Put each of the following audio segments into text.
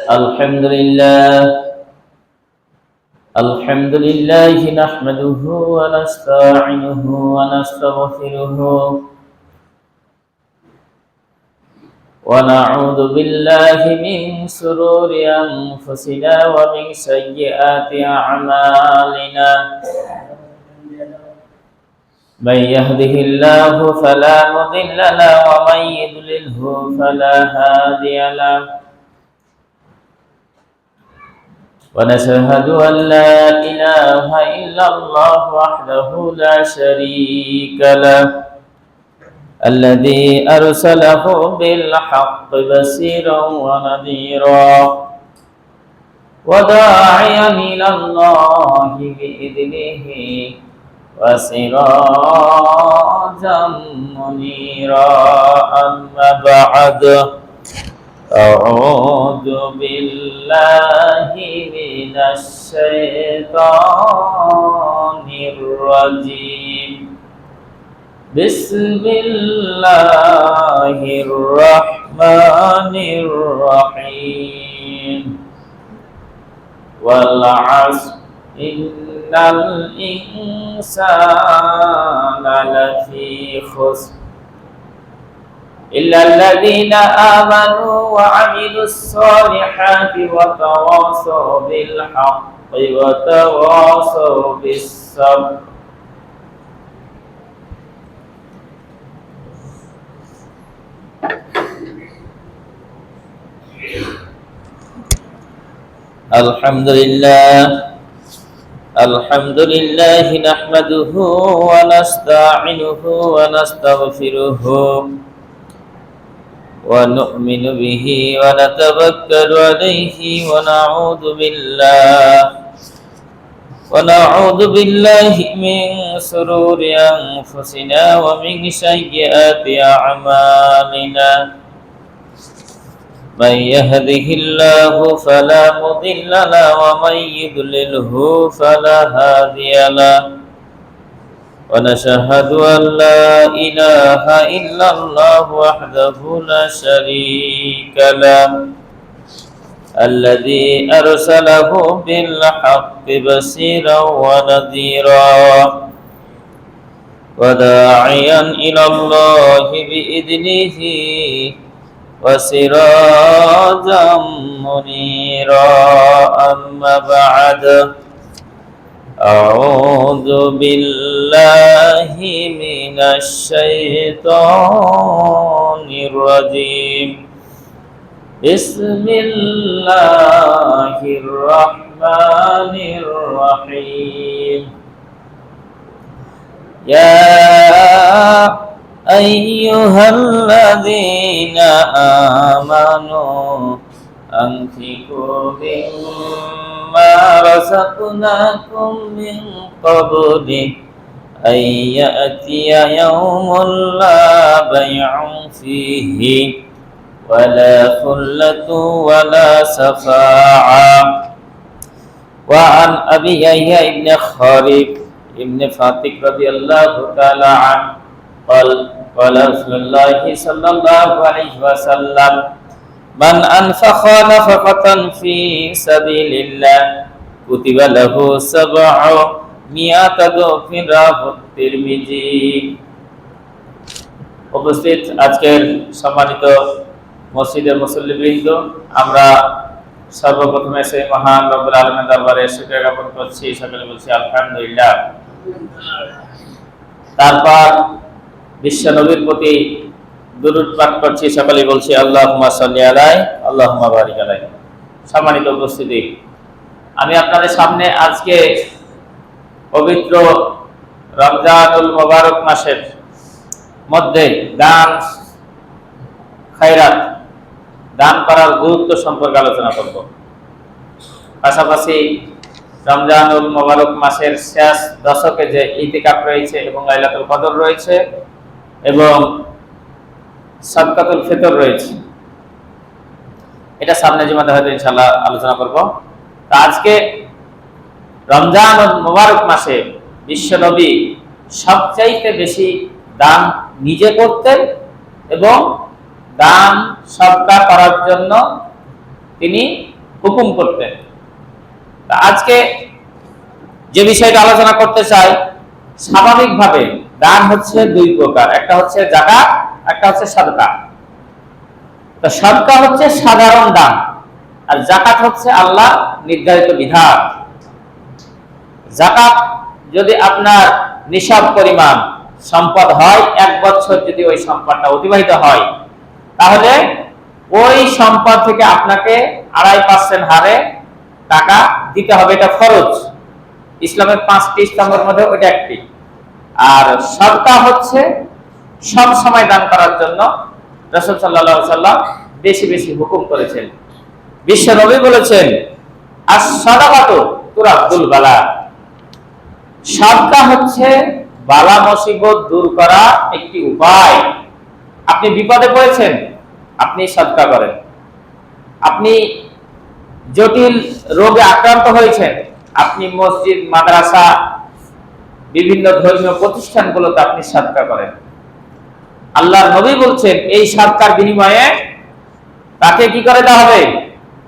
الحمد لله نحمده ونستعينه ونستغفره ونعوذ بالله من شرور أنفسنا ومن سيئات أعمالنا. من يهده الله فلا مضل له ومن يضلله فلا هادي له. ونشهد أن لا إله إلا الله وحده لا شريك له الذي أرسله بالحق بشيرا ونذيرا وداعيا إلى الله بإذنه وسراجا منيرا. أما بعد، أعوذ بالله من الشيطان الرجيم. بسم الله الرحمن الرحيم. والعصر إن الإنسان لفي خسر إلا الذين آمنوا وعملوا الصالحات وتواصوا بالحق وتواصوا بالصبر. الحمد لله نحمده ونستعينه ونستغفره ونؤمن به ونتوكل عليه ونعوذ بالله من شرور أنفسنا ومن سيئات أعمالنا. من يهده الله فلا مضل له ومن يضلله فلا هادي له. ونشهد أن لا إله إلا الله وحده لا شريك له الذي أرسله بالحق بشيرا ونذيرا وداعيا إلى الله بإذنه وسراجا منيرا. أما بعد، أعوذ بالله من الشيطان الرجيم. بسم الله الرحمن الرحيم. يا أيها الذين آمنوا أنفقوا مما رزقناكم من قبل أن يأتي يوم لا بيع فيه ولا خلة ولا شفاعة. وعن أبي يحيى بن خالد بن فاتك رضي الله تعالى عنه قال رسول الله صلى الله عليه وسلم: من أنفق نفقة في سبيل الله كتب له 700 ضعف. رواه তিরমিজি। উপস্থিত আজকের সম্মানিত মসজিদের মুসল্লিবৃন্দ, আমরা সর্বপ্রথমে সেই মহান রব্বুল আলামিনের দরবারে শুকরিয়া জ্ঞাপন করছি, সকলে বলছি আলহামদুলিল্লাহ। তারপর বিশ্ব নবীর প্রতি দুরূদ পাঠ করছি, সকলেই বলছি আল্লাহুম্মা সাল্লি আলাইহি আল্লাহুম্মা বারিক আলাইহি। সম্মানিত উপস্থিতি, আমি আপনাদের সামনে আজকে পবিত্র রমজানুল মুবারক মাসের মধ্যে দান খায়রাত, দান করার গুরুত্ব সম্পর্কে আলোচনা করব। পাশাপাশি রমজানুল মুবারক মাসের শেষ দশকে যে ইতিকাফ রয়েছে এবং লাইলাতুল কদর রয়েছে এবং সাদকাতুল ফিতর রয়েছে, এটা সামনে জুমাতে হয়তো ইনশাআল্লাহ আলোচনা করব। তো আজকে রমজানুল মুবারক মাসে বিশ্বনবী সবচাইতে বেশি দান নিজে করতেন এবং দান সদকা করার জন্য তিনি হুকুম করতেন। আজকে যে বিষয়টা আলোচনা করতে চাই, স্বাভাবিকভাবে দান হচ্ছে দুই প্রকার, একটা হচ্ছে যাকাত, একটা হচ্ছে সাদকা। তো সাদকা হচ্ছে সাধারণ দান, আর যাকাত হচ্ছে আল্লাহ নির্ধারিত বিধান। যাকাত যদি আপনার নিসাব পরিমাণ সম্পদ হয়, 1 বছর যদি ওই সম্পদটা অতিবাহিত হয়, তাহলে ওই সম্পদ থেকে আপনাকে 2.5% হারে টাকা দিতে হবে। এটা ফরজ, ইসলামের 5টি স্তম্ভের মধ্যে ওইটা একটি। আর সাদকা হচ্ছে সব সময় দান করার জন্য রাসূল সাল্লাল্লাহু আলাইহি ওয়াসাল্লাম বেশি বেশি হুকুম করেছেন। বিশ্ব নবী বলেছেন, আস-সাদাকাতু তুরাদ্দুল বালা। সাদকা হচ্ছে বালা মুসিবত দূর করা একটি উপায়। আপনি বিপদে পড়েছেন, আপনি সাদকা করেন। আপনি জটিল রোগে আক্রান্ত হয়েছেন, আপনি মসজিদ, মাদ্রাসা, বিভিন্ন ধর্মীয় প্রতিষ্ঠানগুলোতে আপনি সাদকা করেন। আল্লাহর নবী বলছেন, এই সাদকার বিনিময়ে তাকে কি করে দেওয়া হবে?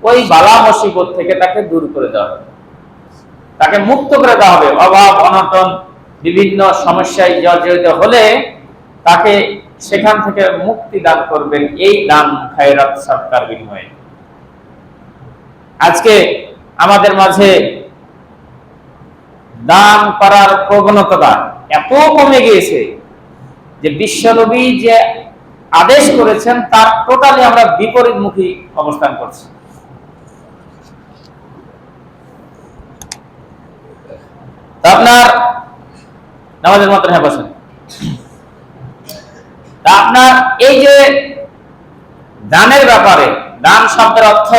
ওই বালা মুসিবত থেকে তাকে দূর করে দেওয়া হবে, তাকে মুক্ত করে দেওয়া হবে। অভাব অনটন বিভিন্ন সমস্যায় জর্জরিত হলে তাকে সেখান থেকে মুক্তি দান করবেন এই দান খায়রাত সাদকার বিনিময়ে। আজকে আমাদের মাঝে দান করার প্রবণতা এত কমে গিয়েছে যে বিশ্বনবী যে আদেশ করেছেন তার টোটালি আমরা বিপরীতমুখী অবস্থান করছি। আপনার নামাজের মত হ্যাঁ বসেন। আপনার এই যে দানের ব্যাপারে, দান শব্দের অর্থ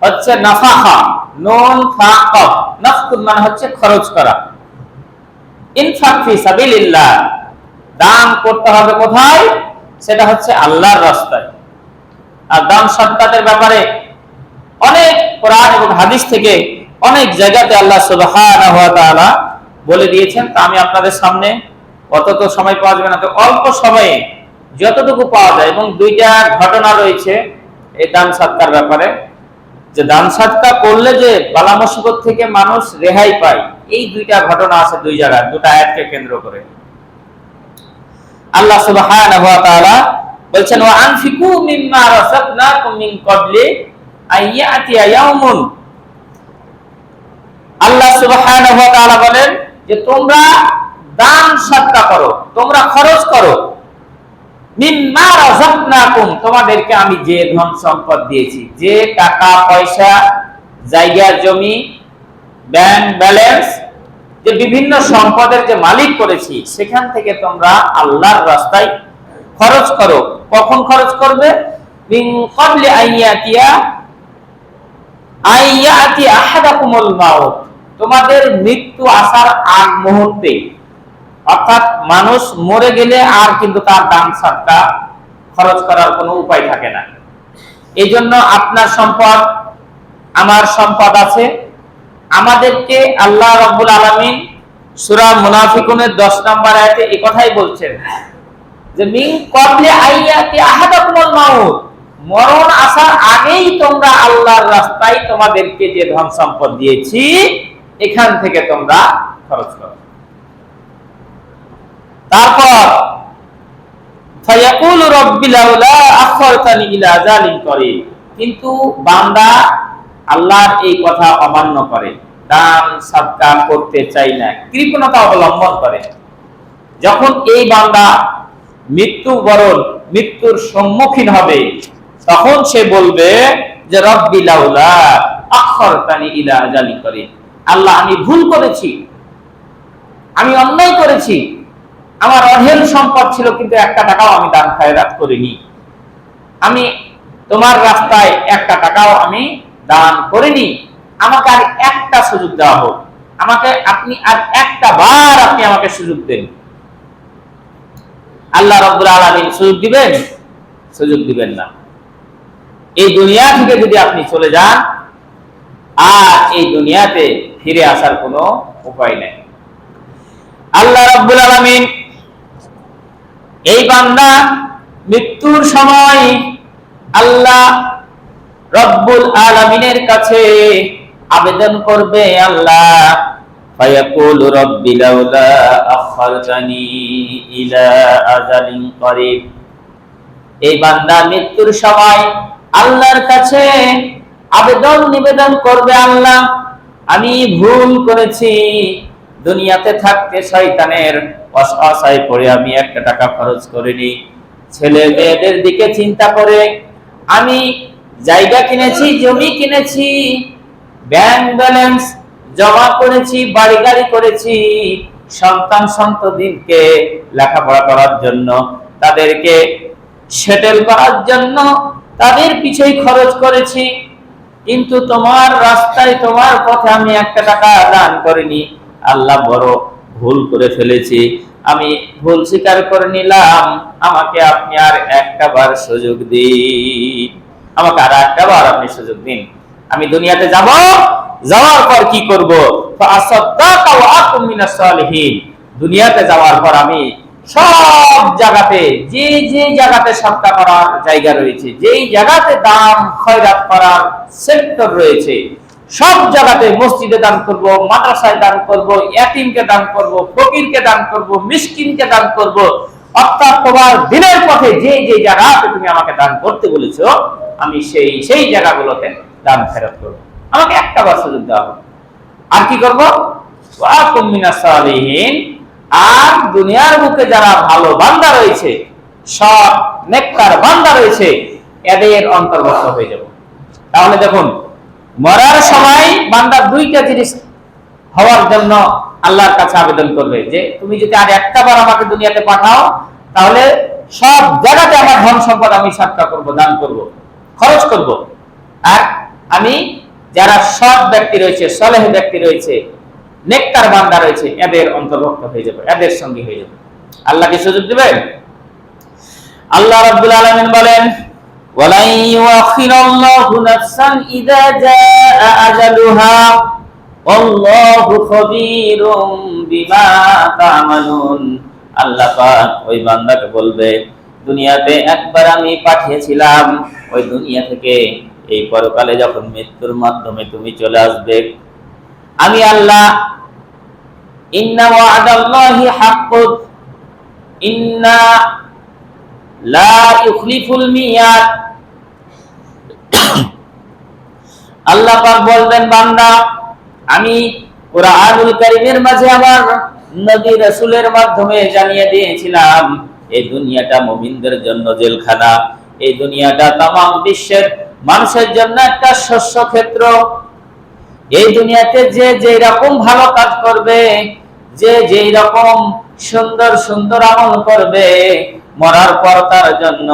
হচ্ছে নাফাকা, নুন ফা কফ। নাফকুন মানে হচ্ছে খরচ করা। ইনফাক ফি সাবিলিল্লাহ, দান করতে হবে কোথায়? সেটা হচ্ছে আল্লাহর রাস্তায়। আর দান সদকাতের ব্যাপারে অনেক কোরআন এবং হাদিস থেকে অনেক জায়গাতে আল্লাহ সুবহানাহু ওয়া তাআলা বলে দিয়েছেন। তা আমি আপনাদের সামনে, অত তো সময় পাওয়া যাবে না, তো অল্প সময়ে যতটুকু পাওয়া যায়, এবং 2টা ঘটনা রয়েছে এই দান সদকার ব্যাপারে, যে দান সদকা করলে যে বালা মুসিবত থেকে মানুষ রেহাই পায়, এই 2টা ঘটনা আছে 2 জায়গায়, 2টা আয়াতকে কেন্দ্র করে। আল্লাহ সুবহানাহু ওয়া তাআলা বলছেন, ওয়া আনফিকু মিম্মা রাযাকনাকুম মিন ক্বাবলি আইয়াতিয়া ইয়াউমুন। আল্লাহ সুবহানাহু ওয়া তাআলা বলেন যে তোমরা দান সদকা করো, তোমরা খরচ করো, মিম্মা রাযাকনাকুম, তোমাদেরকে আমি যে ধন সম্পদ দিয়েছি, যে টাকা পয়সা, জায়গা জমি, ব্যাংক ব্যালেন্স, যে বিভিন্ন সম্পদের যে মালিক করেছি, সেখান থেকে তোমরা আল্লাহর রাস্তায় খরচ করো। কখন খরচ করবে? মিন ক্বাবলি আইয়াতি আহাদাকুমুল মাউত, তোমাদের মৃত্যু আসার আগ মুহূর্তে। অর্থাৎ মানুষ মরে গেলে আর কিন্তু তার দান সদকা খরচ করার কোনো উপায় থাকে না। এই জন্য আপনার সম্পদ, আমার সম্পদ আছে, আমাদেরকে আল্লাহ রাব্বুল আলামিন সূরা মুনাফিকুনের 10 নম্বর আয়াতে এই কথাই বলছেন যে মিন ক্বাবলি আইয়াতি আহাদাকুমুল মাউত, মরণ আসার আগেই তোমরা আল্লাহর রাস্তায় তোমাদেরকে যে ধন সম্পদ দিয়েছি এখান থেকে তোমরা খরচ করো। তারপর ফায়াকুলু রাব্বি লাউলা আখরতানি ইলা আজালিন করিব, কিন্তু বান্দা আল্লাহর এই কথা অমান্য করে, দান সদকা করতে চাই না, কৃপণতা অবলম্বন করে। যখন এই বান্দা মৃত্যুর সম্মুখীন হবে, তখন সে বলবে যে রব্বি লাউলা আখরতানি ইলা আজালিন করিব, আল্লাহ আমি ভুল করেছি, আমি অন্যায় করেছি, আমার অঢেল সম্পদ ছিল কিন্তু একটা টাকাও আমি দান খায়রাত করিনি, আমি তোমার রাস্তায় একটা টাকাও আমি দান করিনি, আমাকে আর একটা সুযোগ দেওয়া হোক, আমাকে আপনি আর একটা বার আপনি আমাকে সুযোগ দেন। আল্লাহ রাব্বুল আলামিন সুযোগ দিবেন? সুযোগ দিবেন না। এই দুনিয়া থেকে যদি আপনি চলে যান, আর এই দুনিয়াতে ফিরে আসার কোনো উপায় নেই। আল্লাহ রাব্বুল আলামিন এই বান্দা মৃত্যুর সময় আল্লাহ রব্বুল আলামিনের কাছে আবেদন করবে, আল্লাহ ফায়াকুলু রাব্বি লাউলা আখারতানি ইলা আজালিন করিব। এই বান্দা মৃত্যুর সময় আল্লাহর কাছে আবেদন নিবেদন করবে, আল্লাহ আমি ভুল করেছি, দুনিয়াতে থাকতে শয়তানের ওয়াসওয়াসায় পড়ে আমি একটা টাকা খরচ করিনি, ছেলে মেয়েদের দিকে চিন্তা করে আমি জায়গা কিনেছি, জমি কিনেছি, ব্যাংক ব্যালেন্স জমা করেছি, বাড়ি গাড়ি করেছি, সন্তান সন্ততিকে লেখাপড়া করার জন্য, তাদেরকে সেটেল করার জন্য তাদের পিছনে খরচ করেছি, কিন্তু তোমার রাস্তায় তোমার পথে আমি একটা টাকা দান করিনি। আল্লাহ বড় ভুল করে ফেলেছি, আমি ভুল স্বীকার করে নিলাম, আমাকে আপনি আর একটা বার সুযোগ দিন, আমাকে আর একটা বার আপনি সুযোগ দিন। আমি দুনিয়াতে যাব, যাওয়ার পর কি করব? ফাআসাদদাকা ওয়া আকুম মিনাস সালিহিন। দুনিয়াতে যাওয়ার পর আমি সব জায়গাতে যে যে জায়গাতে সদকা করার জায়গা রয়েছে, যেই জায়গাতে দান খয়রাত করার সেক্টর রয়েছে, সব জায়গাতে মসজিদে দান করব, মাদ্রাসায় দান করব, ইয়াতীমকে দান করব, ফকিরকে দান করব, মিসকিনকে দান করব। অর্থাৎ তোমার দিনের পথে যে যে জায়গাতে তুমি আমাকে দান করতে বলেছো, আমি সেই সেই জায়গাগুলোতে দান ফেরত করব। আমাকে একটা বার সুযোগ দেওয়া হবে। আর কি করব? ওয়া আকুম মিনাস সালিহিন। আর দুনিয়ার বুকে যারা ভালো বান্দা রয়েছে, সব নেককার বান্দা রয়েছে, এদের অন্তর্ভুক্ত হয়ে যাব। তাহলে দেখুন, মরার সময় বান্দা দুইটা জিনিস হওয়ার জন্য আল্লাহর কাছে আবেদন করবে, যে তুমি যদি আর একটা বার আমাকে দুনিয়াতে পাঠাও, তাহলে সব জায়গাতে আমার ধন সম্পদ আমি সাদকা করব, দান করব, খরচ করব। আর আমি যারা সৎ ব্যক্তি রয়েছে, সলেহ ব্যক্তি রয়েছে, নেককার বান্দা রয়েছে, এদের অন্তর্ভুক্ত হয়ে যাবে, এদের সঙ্গী হয়ে যাবে। আল্লাহ কি সুযোগ দিবেন? আল্লাহ রাব্বুল আলামিন বলেন, ওয়ালাই ইউআখিরাল্লাহু নাফসান ইযা জাআ আজালুহা আল্লাহু খাবীরুম বিমা তা'মালুন। আল্লাহ পাক ওই বান্দাকে বলবে, দুনিয়াতে একবার আমি পাঠিয়েছিলাম, ওই দুনিয়া থেকে এই পরকালে যখন মৃত্যুর মাধ্যমে তুমি চলে আসবে, আমি আল্লাহ ইন্না ওয়া'দাল্লাহি হাক্কুন ইন্না লা ইউখলিফুল মিয়াদ। আল্লাহ পাক বলবেন, বান্দা আমি কুরআনুল কারীমের মাঝে আমার নবী রাসূলের মাধ্যমে জানিয়ে দিয়েছিলাম, এই দুনিয়াটা মুমিনদের জন্য জেলখানা, এই দুনিয়াটা তামাম বিশ্বের মানুষের জন্য একটা শস্য ক্ষেত্র। এই দুনিয়াতে যে যেই রকম ভালো কাজ করবে, যে যেই রকম সুন্দর সুন্দর আমল করবে, মরার পর তার জন্য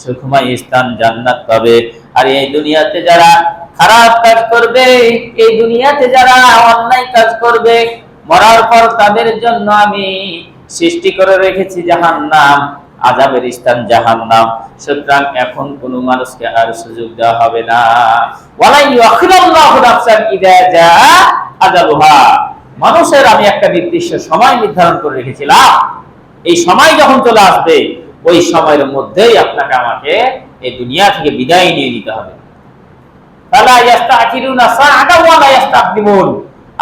সুখময় স্থান জান্নাত পাবে। আর এই দুনিয়াতে যারা খারাপ কাজ করবে, এই দুনিয়াতে যারা অন্যায় কাজ করবে, মরার পর তাদের জন্য আমি সৃষ্টি করে রেখেছি জাহান্নাম, আযাবের স্থান জাহান্নাম। সুতরাং এখন কোন মানুষকে আর সুযোগ দেওয়া হবে না। ওয়ালা ইউআখিরাল্লাহু নাফসান ইযা জাআ আজালুহা। মানুষের আমি একটা নির্দিষ্ট সময় নির্ধারণ করে রেখেছিলাম, এই সময় যখন চলে আসবে, ওই সময়ের মধ্যেই আপনাকে আমাকে এই দুনিয়া থেকে বিদায় নিয়ে নিতে হবে। ফালা ইস্তাখিরুনা সাআতা ওয়ালা ইস্তাকদিমুন।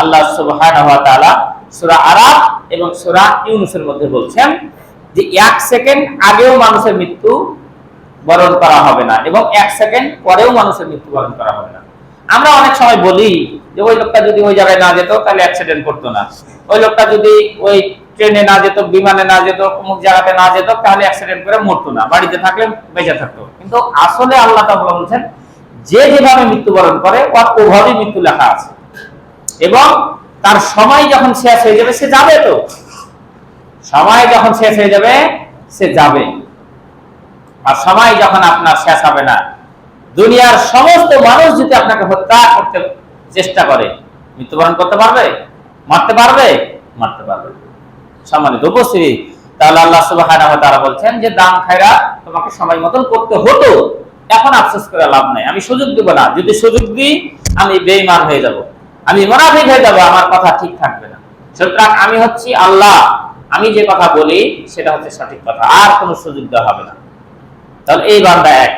আল্লাহ সুবহানাহু ওয়া তাআলা সূরা আরাফ এবং সূরা ইউনূসের মধ্যে বলছেন যে 1 সেকেন্ড আগেও মানুষের মৃত্যু বরণ করা হবে না, এবং 1 সেকেন্ড পরেও মানুষের মৃত্যু বরণ করা হবে না। আমরা অনেক সময় বলি যে ওই লোকটা যদি ওই জায়গায় না যেত তাহলে অ্যাক্সিডেন্ট করতো না, ওই লোকটা যদি ওই ট্রেনে না যেত, বিমানে না যেত, অমুক জায়গাতে না যেত, তাহলে অ্যাক্সিডেন্ট করে মরতো না, বাড়িতে থাকলে বেঁচে থাকতো। কিন্তু আসলে আল্লাহ তাআলা বলেছেন, যে যেভাবে মৃত্যুবরণ করে ওর ওভাবেই মৃত্যু লেখা আছে, এবং তার সময় যখন শেষ হয়ে যাবে সে যাবে। তো সময় যখন শেষ হয়ে যাবে সে যাবে। আর সময় যখন আপনার শেষ হবে না, দুনিয়ার সমস্ত মানুষ যদি আপনাকে হত্যা করতে চেষ্টা করে, মৃত্যুবরণ করতে পারবে? মারতে পারবে? মারতে পারবে। সম্মানিত উপস্থিতি, তাহলে আল্লাহ সুবহানাহু ওয়া তাআলা বলছেন যে দান খায়রাত তোমাকে সময় মতন করতে হতো, এখন আফসোস করে লাভ নাই, আমি সুযোগ দেব না। যদি সুযোগ দিই আমি বেঈমান হয়ে যাব, আমি মুনাফিক হয়ে যাব, আমার কথা ঠিক থাকবে না। সুতরাং আমি হচ্ছি আল্লাহ, আমি যে কথা বলি সেটা হচ্ছে সঠিক কথা, আর কোনো সুযোগ দেওয়া হবে না। তাহলে এই বান্দা এক।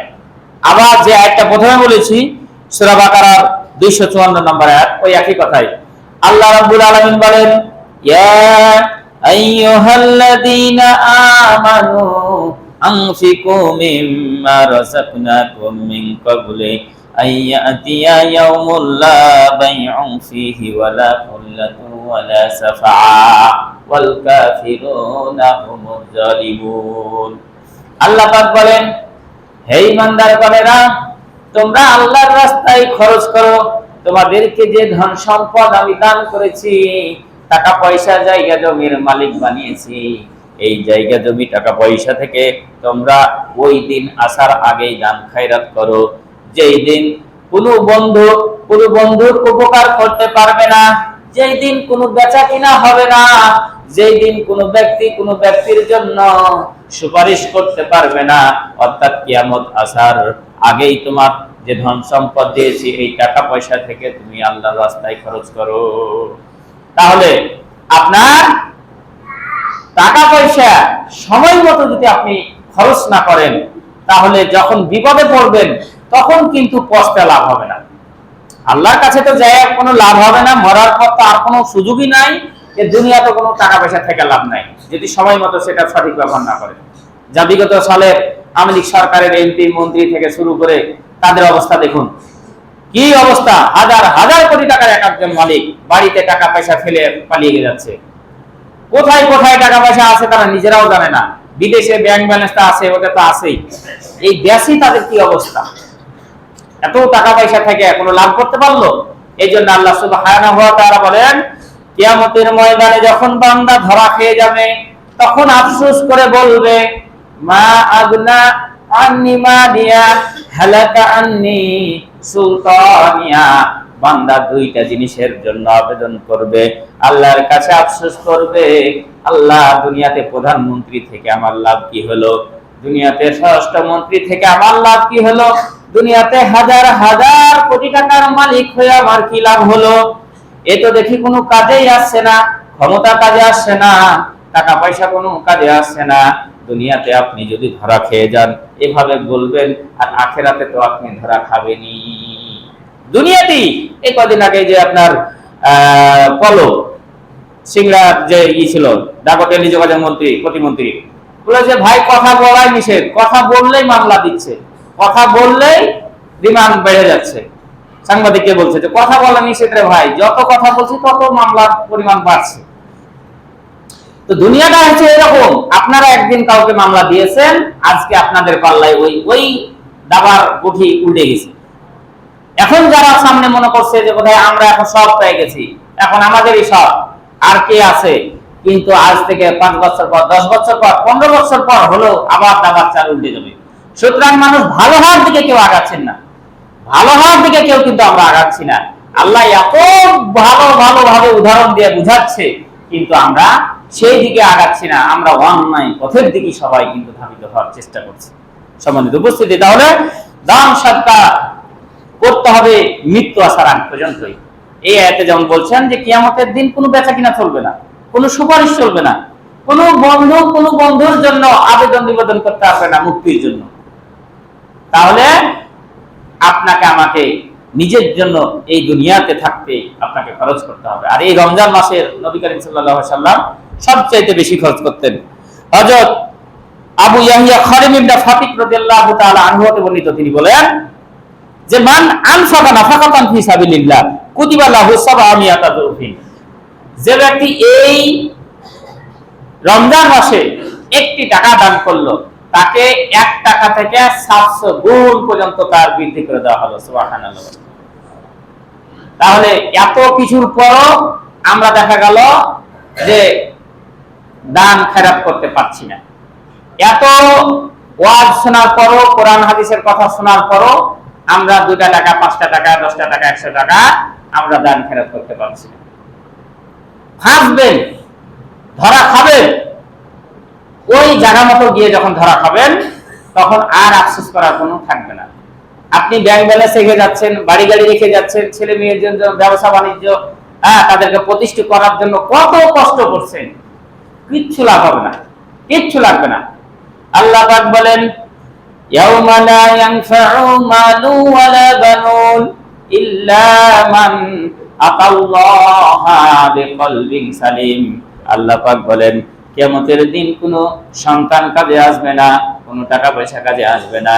আবার যে আয়াতটা প্রথমে বলেছি সূরা বাকারার 254 নম্বর আয়াত, ওই একই কথাই আল্লাহ রাব্বুল আলামিন বলেন, ইয়া আইয়ুহাল্লাযীনা আমানু আনফিকু মিম্মা রাযাকনাকুম মিন ক্বাবলি আইয়াতিয়া ইয়াউমুল লা বাইউন ফীহি ওয়ালা খুল্লাতুন ওয়ালা শাফাআ ওয়াল কাফিরুনা হুমুজ জালিমুন। আল্লাহ পাক বলেন, হে ঈমানদারগণেরা, তোমরা আল্লাহর রাস্তায় খরচ করো। তোমাদেরকে যে ধন সম্পদ আমি দান করেছি, টাকা পয়সা জায়গা জমির মালিক বানিয়েছি, এই জায়গা জমি টাকা পয়সা থেকে তোমরা ওই দিন আসার আগেই দান খায়রাত করো, যেই দিন কোনো বন্ধুর উপকার করতে পারবে না, যেই দিন কোনো বেচা কিনা হবে না, যেই দিন কোনো ব্যক্তির জন্য সুপারিশ করতে পারবে না, অর্থাৎ কিয়ামত আসার আগেই তোমার যে ধন সম্পদ দিয়েছি এই টাকা পয়সা থেকে তুমি আল্লাহর রাস্তায় খরচ করো। তাহলে আপনার টাকা পয়সা সময় মতো যদি আপনি খরচ না করেন, তাহলে যখন বিপদে পড়বেন তখন কিন্তু পস্তা লাভ হবে না। আল্লাহর কাছে তো যায় কোনো লাভ হবে না, মরার পর তো আর কোনো সুযোগই নাই, যে দুনিয়াতে কোনো টাকা পয়সা থেকে লাভ নাই যদি সময় মতো সেটা সঠিক ব্যবহার না করে। যা বিগত সালের আওয়ামী লীগ সরকারের এমপি মন্ত্রী থেকে শুরু করে তাদের অবস্থা দেখুন, কি অবস্থা। হাজার হাজার কোটি টাকার এক একজন মালিক বাড়িতে টাকা পয়সা ফেলে পালিয়ে যাচ্ছে। কোথায় কোথায় টাকা পয়সা আছে তারা নিজেরাও জানে না, বিদেশে ব্যাংক ব্যালেন্সটা আছে, ওটা তো আছেই, এই দেশই তাদের কি অবস্থা। এত টাকা পয়সা থেকে কোনো লাভ করতে পারলো? এই জন্য আল্লাহ সুবহানাহু ওয়া তাআলা বলেন, কিয়ামতের ময়দানে যখন বান্দা ধরা খেয়ে যাবে তখন আফসোস করে বলবে, মা আগনা আন্নি মালিয়া হালাকা আন্নি সুলতানিয়া। বান্দা দুইটা জিনিসের জন্য আবেদন করবে, আল্লাহর কাছে আফসোস করবে, আল্লাহ দুনিয়াতে প্রধানমন্ত্রী থেকে আমার লাভ কি হলো, দুনিয়াতে স্বরাষ্ট্রমন্ত্রী থেকে আমার লাভ কি হলো, দুনিয়াতে হাজার হাজার কোটি টাকার মালিক হয়ে আমার কি লাভ হলো। এ তো দেখি কোনো কাজেই আসছে না, ক্ষমতা কাজে আসছে না, টাকা পয়সা কোনো কাজে আসছে না। দুনিয়াতে আপনি যদি ধরা খেয়ে যান এভাবে বলবেন, আর আখেরাতে তো আপনি ধরা খাবেনই। দুনিয়াতেই এই কদিন আগে যে আপনার পলো সিংড়ার যে ছিল ডাকটেলি যোগাযোগ মন্ত্রী প্রতিমন্ত্রী বলে যে ভাই কথা বলাই নিষেধ, কথা বললেই মামলা দিচ্ছে, কথা বললেই রিমান্ড বেড়ে যাচ্ছে। সাংবাদিককে বলছে যে কথা বলা নিষেধ রে ভাই, যত কথা বলছি তত মামলার পরিমাণ বাড়ছে। তো দুনিয়াটা হচ্ছে এরকম, আপনারা একদিন কাউকে মামলা দিয়েছেন, আজকে আপনাদের পাল্লায় ওই দাবার গুঠি উল্টে গেছে। এখন যারা সামনে মনে করছে যে বোধহয় আমরা এখন সব পেয়ে গেছি, এখন আমাদেরই সব, আর কে আছে, কিন্তু আজ থেকে 5 বছর পর, 10 বছর পর, 15 বছর পর হলো আবার দাবার চাল উল্টে যাবে। সুতরাং মানুষ ভালো হওয়ার দিকে কেউ আগাচ্ছেন না, ভালো হওয়ার দিকে কেউ কিন্তু আমরা আগাচ্ছি না। আল্লাহ এত ভালোভাবে উদাহরণ দিয়ে বুঝাচ্ছে, কিন্তু আমরা সেই দিকে আগাচ্ছি না, আমরা অন্যায় পথের দিকে সবাই কিন্তু ধাবিত হওয়ার চেষ্টা করছি। সম্মানিত উপস্থিতি, তাহলে দান সদকা করতে হবে মৃত্যু আসার আগ পর্যন্তই। এই আয়াতে যেমন বলছেন যে কিয়ামতের দিন কোনো বেচা কিনা চলবে না, কোনো সুপারিশ চলবে না, কোনো বন্ধুর জন্য আবেদন নিবেদন করতে পারবে না মুক্তির জন্য। তাহলে আপনাকে আমাকে নিজের জন্য এই দুনিয়াতে থাকতে আপনাকে খরচ করতে হবে। আর এই রমজান মাসের নবী করিম সাল্লাল্লাহু আলাইহি ওয়াসাল্লাম সবচাইতে বেশি খরচ করতেন। হযরত আবু ইয়াহইয়া খালিদ ইবনে ফাতিক রাদিয়াল্লাহু তাআলা আনহু হতে বর্ণিত, তিনি বলেন যে মান আনফাকা নাফাকাতান ফি সাবিলিল্লাহ কুতিবা লাহু সাবআমিয়াতা যুরফিন। যে ব্যক্তি এই রমজান মাসে একটি টাকা দান করলো, তাকে 1 টাকা থেকে 700 গুণ পর্যন্ত তার বৃদ্ধি করে দেওয়া হলো। সুবহানাল্লাহ। তাহলে এত কিছুর পরও আমরা দেখা গেল যে দান খেরাত করতে পারছি না। এত ওয়াজ শোনার পরও, কোরআন হাদিসের কথা শোনার পরও আমরা 2 টাকা, 5 টাকা, 10 টাকা, 100 টাকা আমরা দান খেরাত করতে পারছি না। হাসবেন, ধরা খাবেন, ওই জায়গা মতো গিয়ে যখন ধরা খাবেন তখন আর আফসোস করার কোনো থাকবে না। আপনি ব্যাংক ব্যালেন্স রেখে যাচ্ছেন, বাড়ি গাড়ি রেখে যাচ্ছেন, ছেলে মেয়ের জন্য ব্যবসা বাণিজ্য, তাদেরকে প্রতিষ্ঠিত করার জন্য কত কষ্ট করছেন, কিচ্ছু লাভ হবে না, কিচ্ছু লাগবে না। আল্লাহ পাক বলেন, ইয়াউমা লা ইয়ানফাউ মালু ওয়ালা বানুন ইল্লা মান আতাল্লাহা বিকলবিন সালিম। আল্লাহ পাক বলেন কিয়ামতের দিন কোনো সন্তান কাজে আসবে না, কোনো টাকা পয়সা কাজে আসবে না।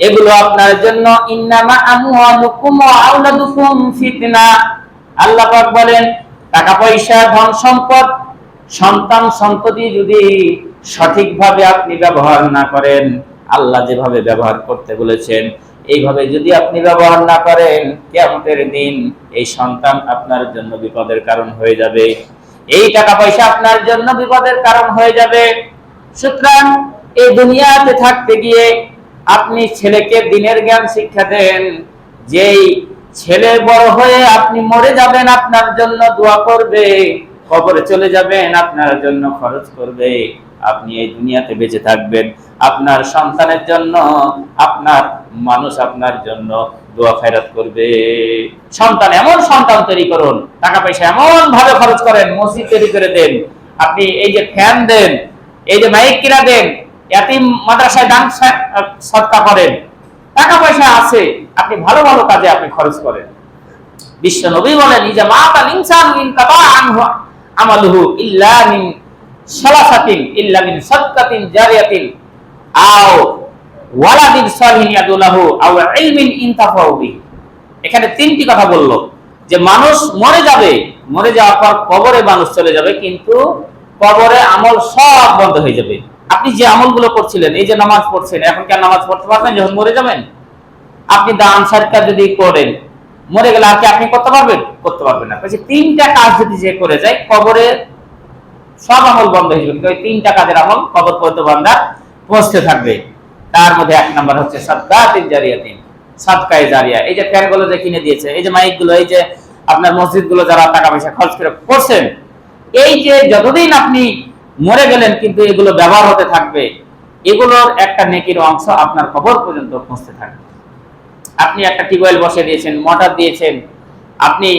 এগুলো আপনার জন্য ইন্নামা আমওয়ালুকুম ওয়া আওলাদুকুম ফিতনা। আল্লাহ পাক বলেন টাকা পয়সা, ধন সম্পদ, সন্তান সন্ততি যদি সঠিকভাবে আপনি ব্যবহার না করেন, আল্লাহ যেভাবে ব্যবহার করতে বলেছেন এইভাবে যদি আপনি ব্যবহার না করেন, কিয়ামতের দিন এই সন্তান আপনার জন্য বিপদের কারণ হয়ে যাবে, এই টাকা পয়সা আপনার জন্য বিপদের কারণ হয়ে যাবে। সুতরাং এই দুনিয়াতে থাকতে গিয়ে আপনি ছেলেকে দ্বীনের জ্ঞান শিক্ষা দেন, যেই ছেলে বড় হয়ে আপনি মরে যাবেন আপনার জন্য দোয়া করবে, কবরে চলে যাবেন আপনার জন্য খরচ করবে, আপনি এই দুনিয়াতে বেঁচে থাকবেন আপনার সন্তানের জন্য, আপনার মানুষ আপনার জন্য দোয়া খায়রাত করবে। সন্তান এমন সন্তান তৈরি করুন, টাকা পয়সা এমন ভাবে খরচ করেন, মসজিদ তৈরি করে দেন, আপনি এই যে ফ্যান দেন, এই যে মাইক কিনা দেন, ইয়াতিম মাদ্রাসায় দান সদকা করেন, টাকা পয়সা আছে, আপনি ভালো ভালো কাজে আপনি খরচ করেন। বিশ্ব নবী বলেন ইজা মাতাল ইনসানু ইনকাতা আনহু আমালুহু ইল্লা মিন সালাসাতিন ইল্লা মিন সাদকাতিন জারিয়াতিন আও ওয়ালাদিন সালিহিন ইয়াদুলাহু আও ইলমিন ইনতাফাউ বিহি। এখানে তিনটি কথা বলল যে মানুষ মরে যাবে, মরে যাওয়ার পর কবরে মানুষ চলে যাবে, কিন্তু কবরে আমল সব বন্ধ হয়ে যাবে। আপনি যে আমলগুলো করছিলেন, এই যে নামাজ পড়ছেন, এখন কি নামাজ পড়তে পারবেন যখন মরে যাবেন? আপনি দান সদকা যদি করেন, মরে গেলে আর কি আপনি করতে পারবেন? করতে পারবেন না। বলছি তিনটা কাজ যদি যে করে যায় কবরে সব আমল বন্ধ হয়ে যাবে, ওই তিনটা কাজের আমল কবর পর্যন্ত বান্দা পৌঁছতে থাকবে। তার মধ্যে এক নাম্বার হচ্ছে সাদকাতুন জারিয়াতিন, সাদকায়ে জারিয়া। এই যে ফ্যানগুলো যে কিনে দিয়েছে, এই যে মাইকগুলো, এই যে আপনার মসজিদগুলো যারা টাকা পয়সা খরচ করে করছেন, এই যে যতদিন আপনি মরে গেলেন কিন্তু এগুলো ব্যবহার হতে থাকবে, এগুলোর একটা নেকির অংশ আপনার কবর পর্যন্ত পৌঁছতে থাকবে। আপনি একটা টিউবওয়েল বসে দিয়েছেন, মোটর দিয়েছেন, আপনি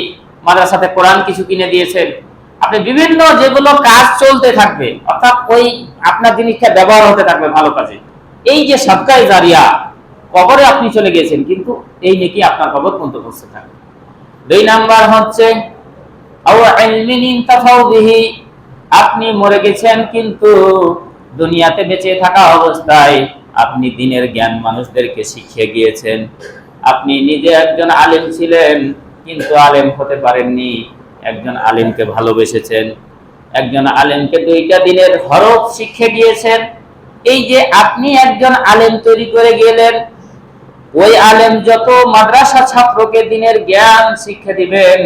মাদ্রাসাতে কোরআন কিছু কিনে দিয়েছেন, আপনি বিভিন্ন যেগুলো কাজ চলতে থাকবে, অর্থাৎ ওই আপনার জিনিসটা ব্যবহার হতে থাকবে ভালো কাজে। এই যে সাদকায়ে জারিয়া, কবরে আপনি চলে গেছেন কিন্তু এই নেকি আপনার কবর পর্যন্ত পৌঁছতে থাকবে। দুই নাম্বার হচ্ছে আও ইলমিন ইনতাফাউ বিহি, আপনি মরে গেছেন কিন্তু দুনিয়াতে বেঁচে থাকা অবস্থায় আপনি দ্বীনের জ্ঞান মানুষদেরকে শিখিয়ে গিয়েছেন। আপনি নিজে একজন আলেম ছিলেন কিন্তু আলেম হতে পারেননি, একজন আলেমকে ভালোবেসেছেন, একজন আলেমকে দুইটা দিনের হরফ শিখিয়ে গিয়েছেন। এই যে আপনি একজন আলেম তৈরি করে গেলেন, ওই আলেম যত মাদ্রাসা ছাত্রকে দ্বীনের জ্ঞান শিক্ষা দিবেন,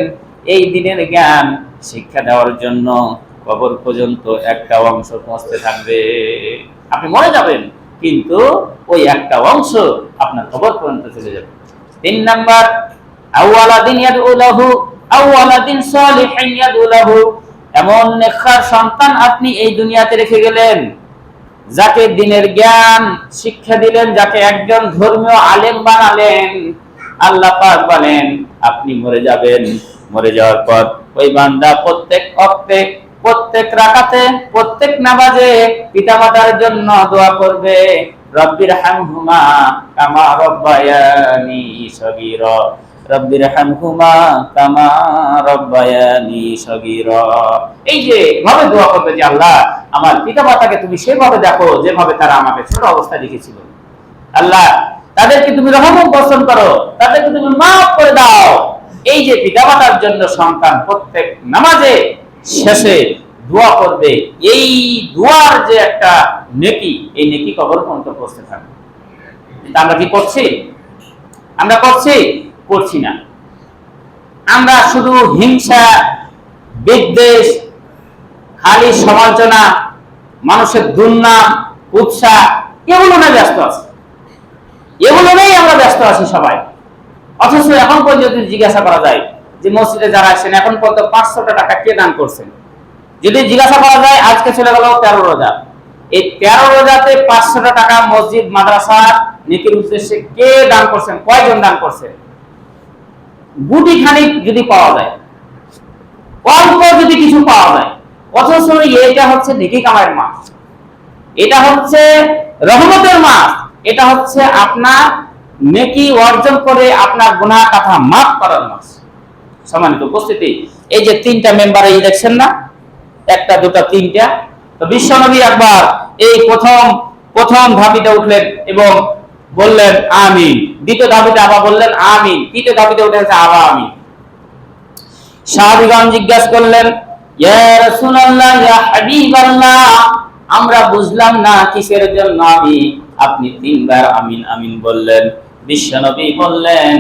এই দ্বীনের জ্ঞান শিক্ষা দেওয়ার জন্য কবর পর্যন্ত একটা অংশ পৌঁছতে থাকবে। আপনি মরে যাবেন কিন্তু ওই একটা অংশ আপনার কবর পর্যন্ত চলে যাবে। তিন নাম্বার আওয়ালাদিন ইয়াদউলাহু আওয়ালাদিন সালিহিন ইয়াদউলাহু, এমন নেককার সন্তান আপনি এই দুনিয়াতে রেখে গেলেন, যাকে দ্বীনের জ্ঞান শিক্ষা দিলেন, যাকে একজন ধর্মীয় আলেম বানালেন। আল্লাহ পাক বলেন আপনি মরে যাবেন, মরে যাওয়ার পর ওই বান্দা প্রত্যেক ওয়াক্তে, প্রত্যেক রাকাতে, প্রত্যেক নামাজে পিতামাতার জন্য দোয়া করবে, রব্বির হামহুমা কামা রব্বায়ানি সগীরা, রব্বির হামহুমা কামা রব্বায়ানি সগীরা। এই যে ভাবে দোয়া করবে যে আল্লাহ আমার পিতামাতাকে তুমি সেভাবে দেখো যেভাবে তারা আমাকে ছোট অবস্থায় দেখেছিল, আল্লাহ তাদেরকে তুমি রহমত বর্ষণ করো, তাদেরকে তুমি মাফ করে দাও। এই যে পিতামাতার জন্য সন্তান প্রত্যেক নামাজে শেষে দোয়া করবে, এই দোয়ার যে একটা নেকি, এই নেকি কবর পর্যন্ত পৌঁছতে থাকবে। আমরা কি করছি? আমরা করছি? করছি না। আমরা শুধু হিংসা, বিদ্বেষ, খালি সমালোচনা, মানুষের দুর্নাম, উৎসাহ, এগুলো নিয়ে ব্যস্ত আছি, এগুলো নিয়েই আমরা ব্যস্ত আছি সবাই। অথচ এখন পর্যন্ত জিজ্ঞাসা করা যায় যে মসজিদে যারা আসেন এখন পর্যন্ত 500 টাকা কে দান করছেন, যদি জিজ্ঞাসা করা যায় আজকে চলে গেল 13 রোজা, এই 13 রোজাতে 500 টাকা মসজিদ মাদ্রাসা নেকির উদ্দেশ্যে কে দান করছেন, কয়জন দান করছেন? গুটি খানিক যদি পাওয়া যায়, অল্প যদি কিছু পাওয়া যায়। অথচ এটা হচ্ছে নেকি কামাইয়ের মাস, এটা হচ্ছে রহমতের মাস, এটা হচ্ছে আপনার নেকি অর্জন করে আপনার গুনাহ কথা মাফ করার মাস। সম্মানিত উপস্থিতি, এই যে তিনটা মেম্বার এই দেখছেন না, একটা দুটা তিনটা, তো বিশ্বনবী একবার এই প্রথম ধাপিতে উঠলেন এবং বললেন আমিন, দ্বিতীয় ধাপিতে আবার বললেন আমিন, তৃতীয় ধাপিতে উঠে গেছে আবার আমিন। সাহাবীগণ জিজ্ঞাসা করলেন, ইয়া রাসূলুল্লাহ, ইয়া হাবিবাল্লাহ, আমরা বুঝলাম না কিসের জন্য আমিন, আপনি তিনবার আমিন আমিন বললেন। বিশ্বনবী বললেন,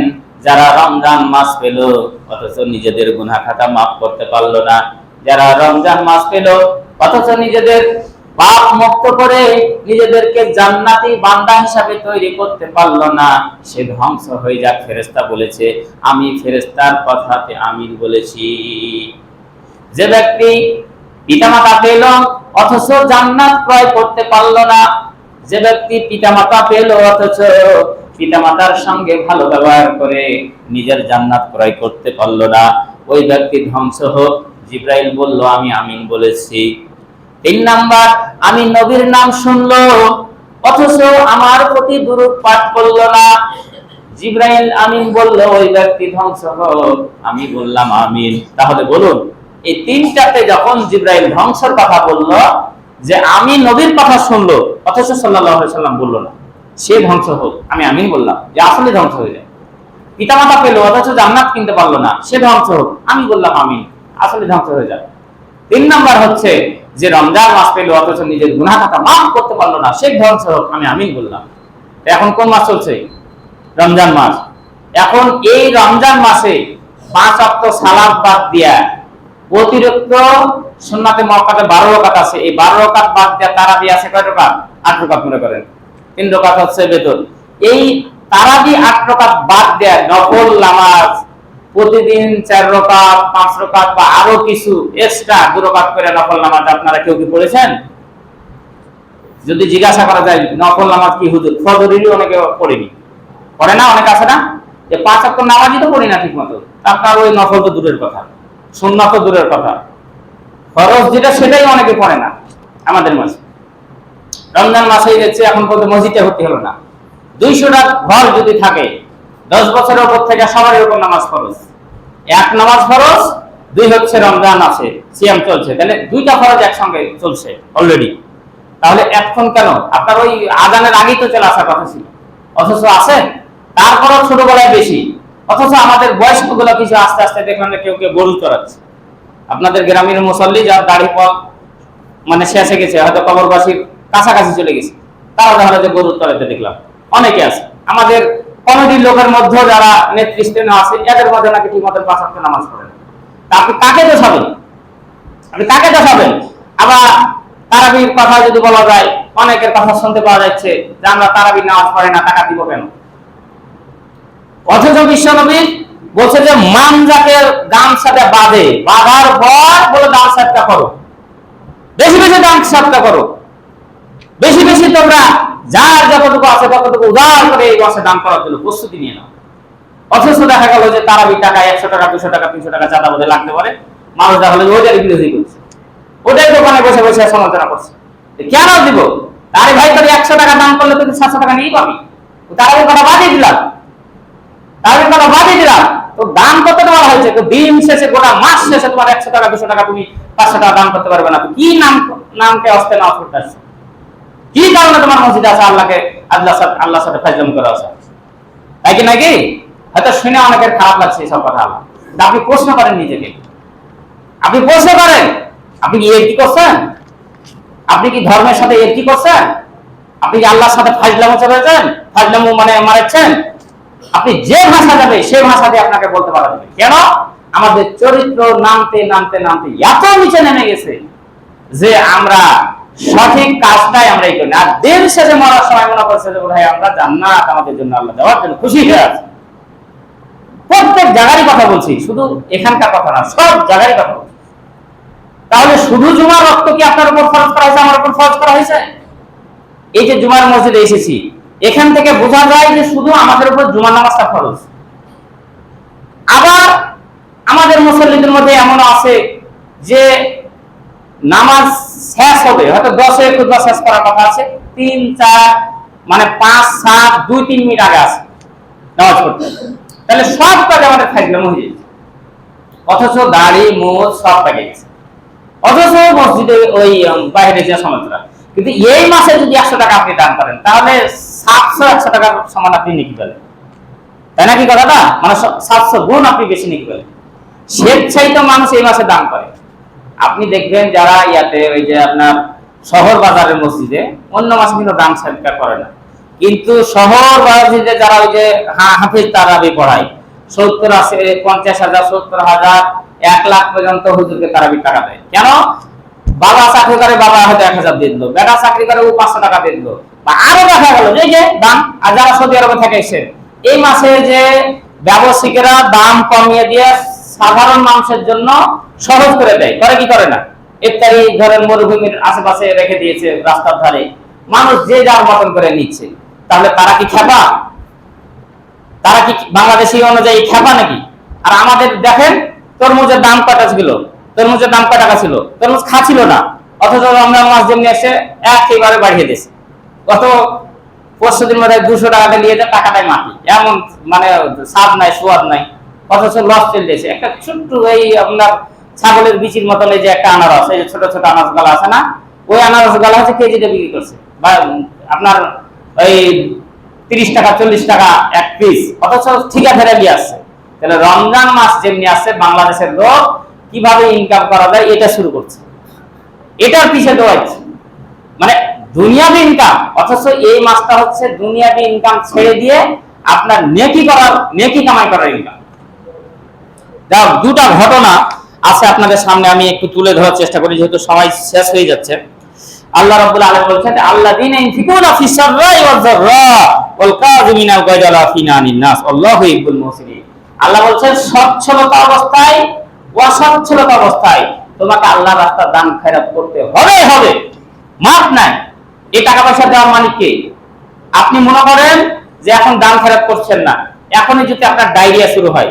যারা রমজান মাস পেল অথচ নিজেদের গুনাহ খাতা মাফ করতে পারলো না, যারা রমজান মাস পেল অথচ নিজেদের পাপ মুক্ত করে নিজেদেরকে জান্নাতি বান্দা হিসাবে তৈরি করতে পারলো না, সে ধ্বংস হয়ে যাক। ফেরেশতা বলেছে, আমি ফেরেশতার কথাতে আমিন বলেছি। যে ব্যক্তি পিতামাতা পেল অথচ জান্নাত ক্রয় করতে পারলো না, যে ব্যক্তি পিতামাতা পেল অথচ পিতামাতার সঙ্গে ভালো ব্যবহার করে নিজের জান্নাত ক্রয় করতে পারলো না, ওই ব্যক্তি ধ্বংস হোক। জিবরাইল বলল, আমি আমিন বলেছি। 3 নাম্বার, আমি নবীর নাম শুনলো অথচ আমার প্রতি দুরূদ পাঠ করলো না, জিবরাইল আমিন বলল, ওই ব্যক্তি ধ্বংস হোক। আমি বললাম আমিন। তাহলে বলুন, এই তিনটাতে যখন জিবরাইল ধ্বংসের কথা বলল, যে আমি নবীর কথা শুনলো অথচ সাল্লাল্লাহু আলাইহি সাল্লাম বলল না, সে ধ্বংস হোক, আমি আমিন বললাম, যে আসলে ধ্বংস হয়ে যায়। পিতামাতা পেল অথচ জান্নাত কিনতে পারলো না, সে ধ্বংস হোক, আমি বললাম আমিন, আসলে ধ্বংস হয়ে যায়। 3 নাম্বার হচ্ছে যে রমজান মাস পেল অথচ নিজের গুনাহ খাতা মাফ করতে পারলো না, সে ধ্বংস হোক, আমি আমিন বললাম। এখন কোন মাস চলছে? রমজান মাস। এখন এই রমজান মাসে 5 ওয়াক্ত সালাত বাদ দিয়া অতিরিক্ত সুন্নাতে মুআক্কাদে 12 রাকাত আছে, এই 12 রাকাত বাদ দিয়া তারাবি আছে কয় রাকাত? 8 রাকাত মনে করেন, 3 রাকাত হচ্ছে বেতন। এই তারাবি 8 রাকাত বাদ দেয়া নফল নামাজ প্রতিদিন 4 রাকাত 5 রাকাত বা আরো কিছু এক্সট্রা 2 রাকাত করে নফল নামাজ আপনারা কেউ কি পড়েছেন? যদি জিজ্ঞাসা করা যায় নফল নামাজ কি হুজুর, ফজরেরই অনেকে পড়েনি, পড়ে না, অনেক আছে না, যে 5 ওয়াক্ত নামাজই তো পড়ি না ঠিক মতো, আপনার ওই নফল তো দূরের কথা, সুন্নাত তো দূরের কথা, ফরজ যেটা সেটাই অনেকে পড়ে না আমাদের মাঝে। রমজান মাসেই দেখছে এখন পর্যন্ত মসজিদে ভর্তি হলো না। 200টা ঘর যদি থাকে 10 বছরের উপর থেকে সবার এরকম নামাজ ফরজ, 1 নামাজ ফরজ, 2 হচ্ছে রমজান আছে, সিয়াম চলছে, তাহলে 2টা ফরজ একসঙ্গে চলছে অলরেডি। তাহলে এখন কেন? আপনার ওই আজানের আগেই তো চলে আসার কথা ছিল, অথচ আছে। তারপরও ছোটবেলায় বেশি, অথচ আমাদের বয়স্কগুলো কিছু আস্তে আস্তে দেখলাম কেউ কেউ গরু চড়াচ্ছে। আপনাদের গ্রামের মুসল্লি যার দাড়ি পথ মানে শেষে গেছে, হয়তো কবরবাসীর কাছাকাছি চলে গেছে, তারা দেখা যায় গরু চড়াতে দেখলাম অনেকে আছে। আমাদের কমিটির লোকের মধ্যে যারা নেতৃস্থানীয় আছে, এদের মধ্যে নাকি ঠিক মতো 5 ওয়াক্ত নামাজ পড়ে না। আপনি কাকে দোষাবেন? আপনি কাকে দোষাবেন? আবার তারাবির কথা যদি বলা যায়, অনেকের কথা শুনতে পাওয়া যাচ্ছে যে আমরা তারাবির নামাজ পড়ে না, টাকা দিব কেন? অথচ বিশ্বনবী বলছে যে মানজাকে গামছাটা বাঁধে, বাঁধার পর বলে দান সাদকা করো, বেশি বেশি দান সাদকা করো, বেশি বেশি তোমরা যার যতটুকু আছে ততটুকু উদার করে এই মাসে দান করার জন্য প্রস্তুতি নিয়ে নাও। অথচ দেখা গেল যে তারাবির টাকা 100 টাকা 200 টাকা 300 টাকা চাঁদা বোধহয় লাগতে পারে, মানুষ দেখা গেল ওইটার বিরোধী করছে, ওটাই দোকানে বসে বসে সমালোচনা করছে, কেন দিব? আরে ভাই, তোর 100 টাকা দান করলে তুই 700 টাকা নিয়েই পাবি, তারাবির কথা বাদিয়ে দিলাম, তারাবির কথা বাদিয়ে দিলাম। তো দান করতে বলা হয়েছে, তো দিন শেষে গোটা মাস শেষে তোমার 100 টাকা 200 টাকা তুমি 500 টাকা দান করতে পারবে না। কি নামকে অস্তে না করতে আসছে? কি কারণে তোমার মসজিদে আছে আল্লাহর সাথে ফাজলামি করা আছে? তাই কি নাকি? হয়তো শুনে অনেকের খারাপ লাগছে সব কথা। আপনি প্রশ্ন করেন নিজেকে, আপনি প্রশ্ন করেন, আপনি কি এর কি করছেন? আপনি কি ধর্মের সাথে এর কি করছেন? আপনি কি আল্লাহর সাথে ফাজলামো চালাচ্ছেন, ফাজলামো মানে মারাচ্ছেন? আপনি যে ভাষা যাবে সে ভাষা দিয়ে আপনাকে বলতে পারা যাবে। কেন? আমাদের চরিত্র নামতে নামতে নামতে এত নিচে নেমে গেছে যে আমরা সঠিক কাজটাই আমরা এই করি না। আর দিন শেষে মরার সময় মনে করছে যে ভাই আমরা জান্নাত আমাদের জন্য আল্লাহ দেওয়ার জন্য খুশি হয়ে আছে। প্রত্যেক জায়গারই কথা বলছি, শুধু এখানকার কথা না, সব জায়গারই কথা বলছি। তাহলে শুধু জুমার রক্ত কি আপনার উপর ফরজ করা হয়েছে, আমার উপর ফরজ করা হয়েছে? এই যে জুমার মসজিদে এসেছি, এখান থেকে বোঝা যায় যে শুধু আমাদের উপর জুমার নামাজটা ফরজ। আবার আমাদের মুসল্লিদের মধ্যে এমন আছে যে নামাজ শেষ হবে, হয়তো 10 খুতবা শেষ করার কথা আছে, 3, 4 মানে 5, 7, 2, 3 মিনিট আগে আসে নামাজ পড়তে, তাহলে সব কাজ আমাদের ফাইজলাম হয়ে যাচ্ছে। অথচ দাড়ি মোজ সব পেকে গেছে, অথচ মসজিদে ওই বাইরে যে সমাজরা। কিন্তু এই মাসে যদি 100 টাকা আপনি দান করেন তাহলে 700 টাকার সমান আপনি নেকি পেলেন, তাই নাকি কথাটা? মানে 700 গুণ আপনি বেশি নেকি পেলেন। স্বেচ্ছায় তো মানুষ এই মাসে দান করে। আপনি দেখবেন যারা ইয়াতে ওই যে আপনার শহর বাজারের মসজিদে অন্য মাসে কিন্তু দান সৎকার করে না, কিন্তু শহর বাজারে যারা ওই যে হাফিজ তারাবি পড়ায় 70, 80, 50,000, 70,000, 1 লাখ পর্যন্ত হুজুরকে তারাবি টাকা দেয়। কেন? বাবা চাকরি করে, বাবা হয়তো 1,000 দিয়ে দিল, বেটা চাকরি করে, ও 500 টাকা দিয়ে দিল, বা আরো দেখা গেল যে দাম। আর যারা সৌদি আরবে থাকে এসে এই মাসে যে ব্যবসায়ীরা দাম কমিয়ে দিয়ে সাধারণ মানুষের জন্য সহজ করে দেয়, করে কি করে না? ইফতারি ধরেন মরুভূমির আশেপাশে রেখে দিয়েছে রাস্তার ধারে, মানুষ যে যার মতন করে নিচ্ছে। তাহলে তারা কি খেপা? তারা কি বাংলাদেশি অনুযায়ী খেপা নাকি? আর আমাদের দেখেন তরমুজের দাম কত ছিল, তরমুজের দাম কত টাকা ছিল, তরমুজ খাচ্ছিল না, অথচ রমজান মাস যেমনি এসে একেবারে বাড়িয়ে দিয়েছে। গত 5 দিন মধ্যে 200 টাকাতে নিয়ে যায়, টাকাটাই মাটি, এমন মানে স্বাদ নাই, সোয়াদ নাই, অথচ লস চলতেছে। একটা ছোট্ট এই আপনার ছাগলের বিচির মতন এই যে একটা আনারস, এই যে ছোট ছোট আনারস গালা আছে না, ওই আনারস গালা হচ্ছে কেজিতে বিক্রি করছে, বা আপনার ওই 30 টাকা 40 টাকা এক পিস, অথচ ঠিকা ফেরা দিয়ে আসছে। তাহলে রমজান মাস যেমনি আসছে, বাংলাদেশের লোক কিভাবে ইনকাম করা যায় এটা শুরু করছে, এটার পিছিয়ে দৌড়াচ্ছে, মানে দুনিয়াবি ইনকাম। অথচ এই মাসটা হচ্ছে দুনিয়াবি ইনকাম ছেড়ে দিয়ে আপনার নেকি কামাই করার ইনকাম। যাও, দুটা ঘটনা আছে আপনাদের সামনে, আমি একটু তুলে ধরার চেষ্টা করি যেহেতু সময় শেষ হয়ে যাচ্ছে। আল্লাহ রাব্বুল আলামিন বলেছেন, আল্লাযীনা ইনফিকুনা ফিস সাররাই ওয়াজ যাররা ওয়াল কাযিমিনাল গায়যা ফিনা আনিন নাস আল্লাহু ইউহিব্বুল মুহসিনিন। আল্লাহ বলেন সচ্ছলতা অবস্থায়, অসচ্ছলতা অবস্থায় তোমাকে আল্লাহর রাস্তায় দান খয়রাত করতে হবে, মাপ নাই। এই টাকা পয়সা দেওয়ার মালিক কে? আপনি মনে করেন যে এখন দান খয়রাত করছেন না, এখনই যদি আপনার ডায়রিয়া শুরু হয়,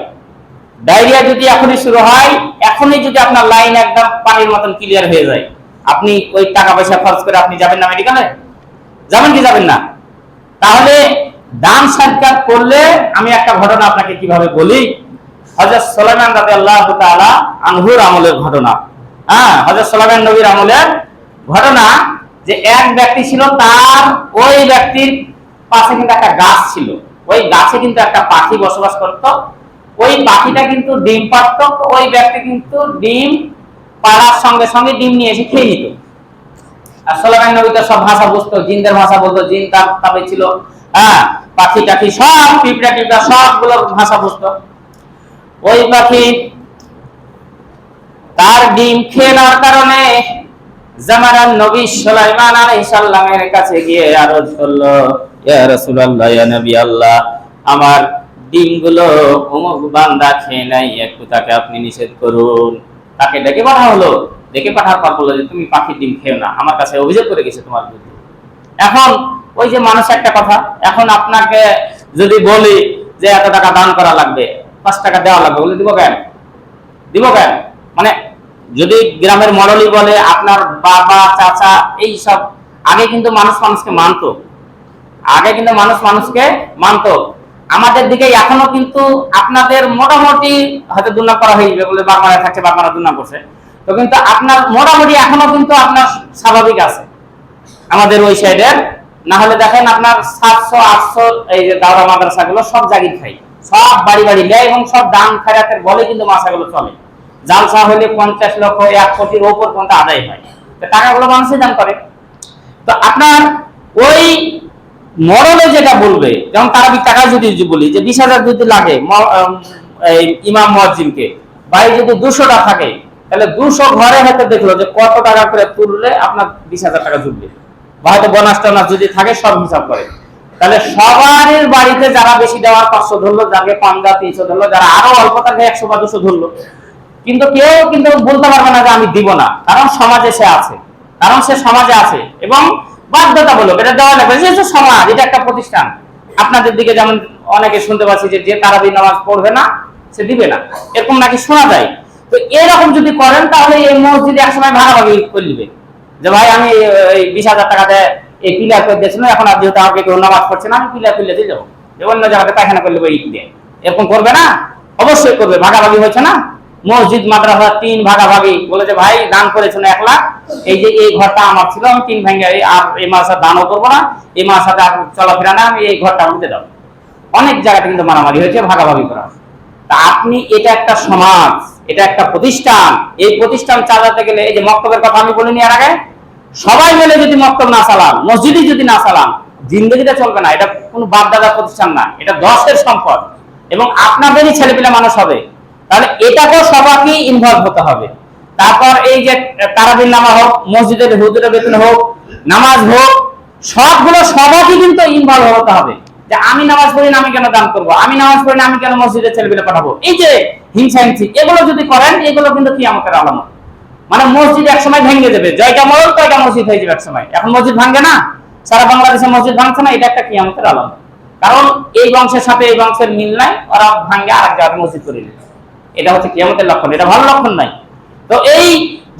ডায়রিয়া যদি এখনই শুরু হয়, এখনই যদি আপনার লাইন একদম পানির মতন ক্লিয়ার হয়ে যায়, আপনি ওই টাকা পয়সা খরচ করে আপনি যাবেন না মেডিকেলে? যাবেন কি যাবেন না? তাহলে দান সৎকার করলে আমি একটা ঘটনা আপনাকে কিভাবে বলি। হযরত সুলাইমান রাদিয়াল্লাহু তাআলা আনহুর আমলের ঘটনা। হযরত সুলাইমান নবীর আমলের ঘটনা, যে এক ব্যক্তি ছিল, তার ওই ব্যক্তির পাশে কিন্তু একটা গাছ ছিল, ওই গাছে কিন্তু একটা পাখি বসবাস করত। ওই পাখিটা কিন্তু ডিম পাড়ত, ওই ব্যক্তি কিন্তু ডিম পাড়ার সঙ্গে সঙ্গে ডিম নিয়ে এসে খেয়ে নিত। আর সুলাইমান নবী তো সব ভাষা বুঝতো, জিনদের ভাষা বলতো, জিন তার তাবে ছিল, পাখি টাখি সব, পিঁপড়া টিপড়া সবগুলোর ভাষা বুঝতো। ওই পাখি তার ডিম খেয়ে নেওয়ার কারণে জামানার নবী সুলাইমান আলাইহিস সালামের কাছে গিয়ে আরজ করলো, ইয়া রাসূলুল্লাহ, ইয়া নবী আল্লাহ, আমার ডিমগুলো অমুক বান্দা খেয়ে নাই, একটু তাকে আপনি নিষেধ করুন। তাকে ডেকে পাঠা হলো, ডেকে পাঠার পর বললো যে তুমি পাখির ডিম খেও না, আমার কাছে অভিযোগ করে গেছে তোমার বিরুদ্ধে। এখন ওই যে মানুষ একটা কথা, এখন আপনাকে যদি বলি যে এত টাকা দান করা লাগবে, 5 টাকা দেওয়া লাগবে, বলে দিব কেন? দিব কেন? মানে যদি গ্রামের মডলি বলে, আপনার বাবা চাচা এই সব, আগে কিন্তু মানুষ মানুষকে মানতো, আগে কিন্তু মানুষ মানুষকে মানতো। আমাদের দিকে এখনো কিন্তু আপনাদের মোটামুটি হয়তো দুর্নাম করা হয়ে যাবে বলে বাগমারা থাকছে, বাগমারা দুর্নাম করছে, তো কিন্তু আপনার মোটামুটি এখনো কিন্তু আপনার স্বাভাবিক আছে আমাদের ওই সাইডের। না হলে দেখেন আপনার 700, 800 এই যে দাওরা মাদ্রাসাগুলো সব জাগির খাই, সব বাড়ি বাড়ি নেয় এবং সব দান খয়রাতের বলে কিন্তু মাসাগুলো চলে। জালসা হলে 50 লক্ষ 1 কোটির উপর পর্যন্ত আদায় হয়, তো টাকাগুলো মানুষই দান করে। তো আপনার ওই মরলে যেটা বলবে, যেমন তারাবি টাকা যদি বলি যে 20,000 যদি লাগে ইমাম মুয়াজ্জিনকে, বাইরে যদি 200টা থাকে, তাহলে 200 ঘরে হয়তো দেখলো যে কত টাকা করে তুললে আপনার 20,000 টাকা জুটবে, বা হয়তো বোনাস টোনাস যদি থাকে সব হিসাব করে। তাহলে সবার বাড়িতে যারা বেশি দেওয়ার 500 ধরলো, যাকে 500 300 ধরলো, যারা আরো অল্প থাকে 100 বা 200 ধরলো, কিন্তু কেউ কিন্তু বলতে পারবে না যে আমি দিব না, কারণ সমাজে সে আছে, কারণ সে সমাজে আছে এবং বাধ্যতামূলক এটা দেওয়া লাগবে, যেহেতু সমাজ, এটা একটা প্রতিষ্ঠান। আপনাদের দিকে যেমন অনেকে শুনতে পাচ্ছি যে তারাবি নামাজ পড়বে না সে দিবে না, এরকম নাকি শোনা যায়। তো এরকম যদি করেন তাহলে এই মসজিদে একসময় ভাগাভাগি করে নিবে, যে ভাই আমি এই 20,000 টাকা দিয়ে এই পিলার করে দিয়েছিল, এখন আর যেহেতু আমাকে কেউ নামাজ পড়ছে না, আমি পিলার তুলে দিয়ে যাবো, অন্য জায়গাতে পায়খানা করলে ইট দিয়ে। এরকম করবে না? অবশ্যই করবে। ভাগাভাগি হয়েছে না, মসজিদ মাদ্রাসা 3 ভাগাভাগি, বলেছে ভাই দান করেছেন 1 লাখ, এই যে এই ঘরটা আমার ছিল, আমি 3 ভাঙে আর এই মাসে দানও করবো না, এই মাসে আর চলাফেরা না, আমি এই ঘরটা আমাকে দাও। অনেক জায়গাতে কিন্তু মারামারি হয়েছে, ভাগাভাগি করা। তা আপনি, এটা একটা সমাজ, এটা একটা প্রতিষ্ঠান, এই প্রতিষ্ঠান চালাতে গেলে, এই যে মক্তবের কথা আমি বলিনি এর আগে, সবাই মিলে যদি মক্তব না চালান, মসজিদে যদি না চালান, জিন্দগিতে চলবে না। এটা কোনো বাপদাদার প্রতিষ্ঠান না, এটা দেশের সম্পদ এবং আপনাদেরই ছেলেপিলে মানুষ হবে। তাহলে এটাকেও সবাইকে ইনভলভ হতে হবে। তারপর এই যে তারাবির নামা হোক, মসজিদের হুজুরের বেতন হোক, নামাজ হোক, সবগুলো সবাইকে কিন্তু ইনভলভ হতে হবে। যে আমি নামাজ পড়ি না, আমি কেন দান করবো? আমি নামাজ পড়ি না, আমি কেন মসজিদের ছেলেপিলে পাঠাবো? এই যে হিংসা হিংসি, এগুলো যদি করেন, এগুলো কিন্তু কিয়ামতের আলামত। মানে মসজিদ একসময় ভেঙে যাবে, জয়টা মরল কয়টা মসজিদ হয়ে যাবে একসময়। এখন মসজিদ ভাঙবে না, সারা বাংলাদেশে মসজিদ ভাঙছে না, এটা একটা কিয়ামতের আলামত। কারণ এই বংশের সাথে এই বংশের মিল নাই, ওরা ভাঙে আরেক জায়গায় মসজিদ করে দিচ্ছে। এটা হচ্ছে কিয়ামতের লক্ষণ, এটা ভালো লক্ষণ নাই। তো এই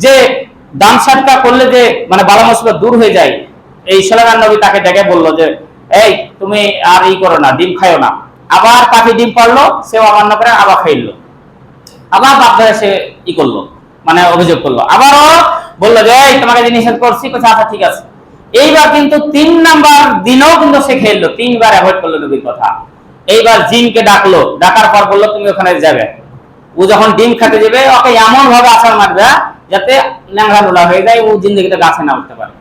যে দান সদকা করলে যে মানে বালা মুসিবত দূর হয়ে যায়, এই সুলাইমান নবী তাকে ডেকে বললো যে এই তুমি আর ই করো না, ডিম খাইও না। আবার পাখি ডিম পারলো, সেও অমান্য করে আবার খাইলো, আবার বাপদাদা সে ই করলো, মানে অভিযোগ করলো, আবারও বললো যে এই তোমাকে যে নিষেধ করছি, আচ্ছা ঠিক আছে। এইবার কিন্তু 3 নাম্বার দিনও কিন্তু সে খেললো, 3 বার অ্যাভয়েড করলো নবীর কথা। এইবার জিনকে ডাকলো, ডাকার পর বললো তুমি ওখানে যাবে। ও যখন ডিম খেতে যাবে, ওকে এমন ভাবে আছাড় মারবে যাতে ল্যাংড়া লোলা হয়ে যায়, ও জিন্দগিতে গাছে না উঠতে পারে।